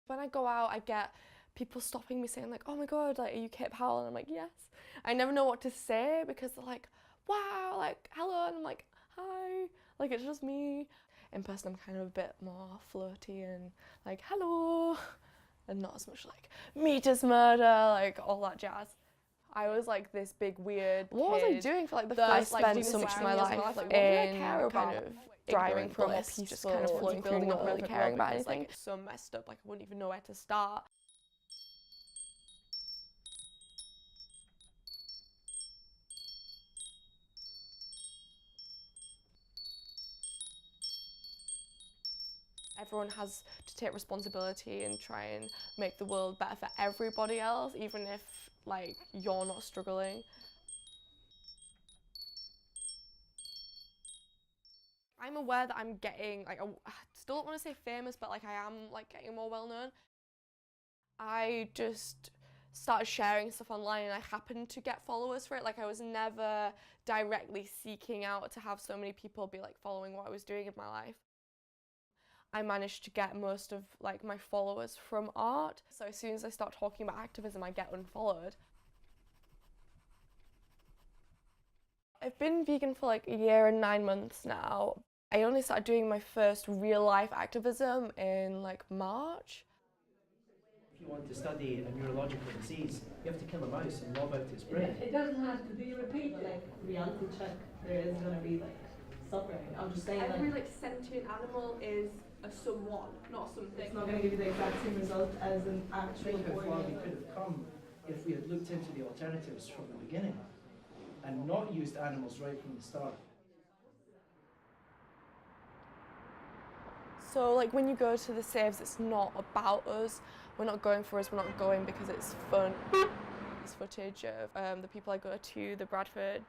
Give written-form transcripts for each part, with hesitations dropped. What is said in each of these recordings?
When I go out, I get people stopping me saying like, oh my God, like, are you Kate Powell? And I'm like, yes. I never know what to say because they're like, wow, like, hello. And I'm like, hi, like, it's just me. In person, I'm kind of a bit more flirty and like, hello. And not as much like, meet us murder, like all that jazz. I was like this big weird What was I kid doing for like the that first spent so much of my life like, what did I in care about? kind of driving from a bliss, peaceful, just kind of floating through, building not up really really caring about because, anything. like, it's so messed up, like I wouldn't even know where to start. Everyone has to take responsibility and try and make the world better for everybody else, even if like you're not struggling. I'm aware that I'm getting, like, I still don't want to say famous, but like I am like getting more well known. I just started sharing stuff online and I happened to get followers for it. Like I was never directly seeking out to have so many people be like following what I was doing in my life. I managed to get most of like my followers from art. So as soon as I start talking about activism, I get unfollowed. I've been vegan for like a year and 9 months now. I only started doing my first real life activism in like March. If you want to study a neurological disease, you have to kill a mouse and lob out its brain. It doesn't have to be repeated. Like reality check, there is going to be like suffering. I'm just saying every like sentient animal is a someone, not something. It's not going to give you the exact same result as an actual Think how far we organ. could have come if we had looked into the alternatives from the beginning and not used animals right from the start. So like when you go to the saves, it's not about us. We're not going for us, we're not going because it's fun. This footage of the people I go to the Bradford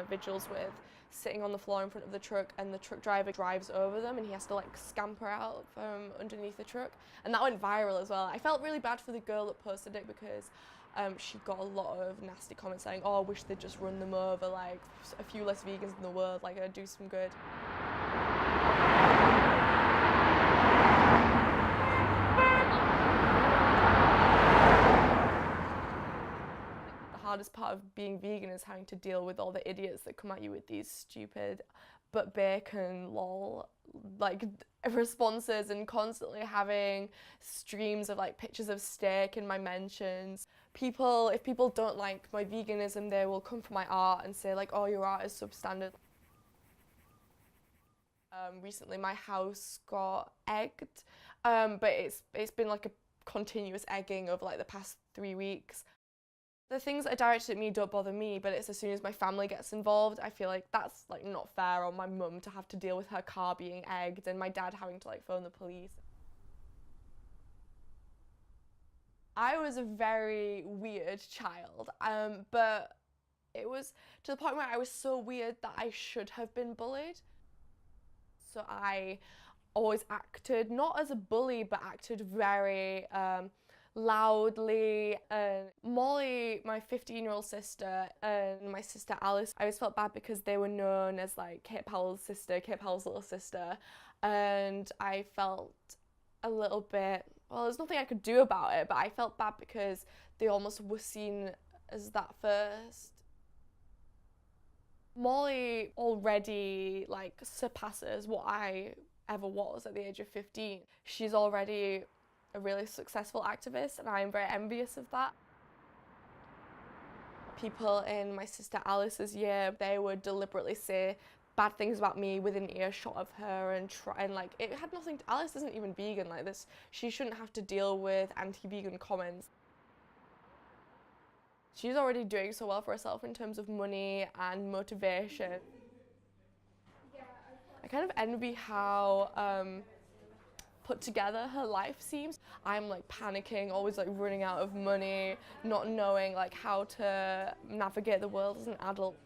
vigils with sitting on the floor in front of the truck, and the truck driver drives over them and he has to like scamper out from underneath the truck. And that went viral as well. I felt really bad for the girl that posted it because she got a lot of nasty comments saying, oh, I wish they'd just run them over, like a few less vegans in the world, like it'd do some good. The hardest part of being vegan is having to deal with all the idiots that come at you with these stupid but bacon lol like responses, and constantly having streams of like pictures of steak in my mentions. If people don't like my veganism, they will come for my art and say like, oh, your art is substandard. Recently my house got egged, but it's been like a continuous egging over like the past 3 weeks. The things that are directed at me don't bother me, but it's as soon as my family gets involved, I feel like that's like not fair on my mum to have to deal with her car being egged and my dad having to like phone the police. I was a very weird child, but it was to the point where I was so weird that I should have been bullied. So I always acted, not as a bully, but acted very loudly. And Molly, my 15-year-old sister, and my sister Alice, I always felt bad because they were known as like Kate Powell's sister, Kate Powell's little sister, and I felt a little bit, well, there's nothing I could do about it, but I felt bad because they almost were seen as that first. Molly already like surpasses what I ever was at the age of 15. She's already a really successful activist and I'm very envious of that. People in my sister Alice's year, they would deliberately say bad things about me within earshot of her and try and like, it had nothing to, Alice isn't even vegan like this. She shouldn't have to deal with anti-vegan comments. She's already doing so well for herself in terms of money and motivation. I kind of envy how put together her life seems. I'm like panicking, always like running out of money, not knowing like how to navigate the world as an adult.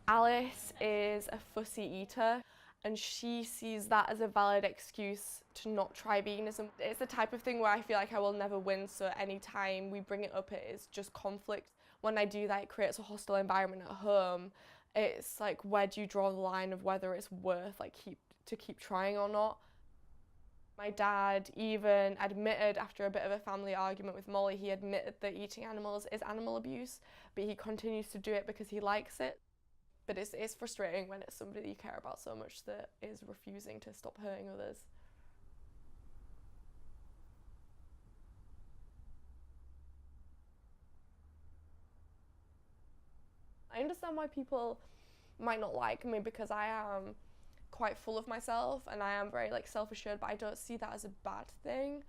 Alice is a fussy eater and she sees that as a valid excuse to not try veganism. It's the type of thing where I feel like I will never win, so anytime we bring it up it is just conflict. When I do that, it creates a hostile environment at home It's like, where do you draw the line of whether it's worth like keep trying or not? My dad even admitted, after a bit of a family argument with Molly, he admitted that eating animals is animal abuse, but he continues to do it because he likes it. But it's frustrating when it's somebody that you care about so much that is refusing to stop hurting others. I understand why people might not like me, because I am quite full of myself and I am very like self-assured, but I don't see that as a bad thing.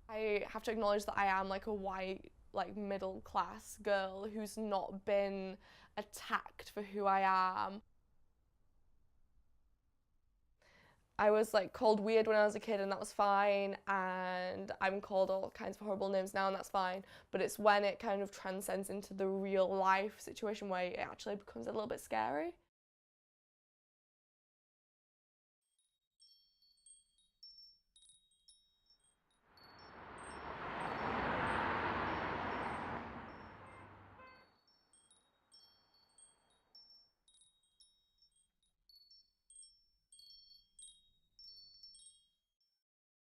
I have to acknowledge that I am like a white, like middle class girl who's not been attacked for who I am. I was like called weird when I was a kid and that was fine, and I'm called all kinds of horrible names now and that's fine, but it's when it kind of transcends into the real life situation where it actually becomes a little bit scary.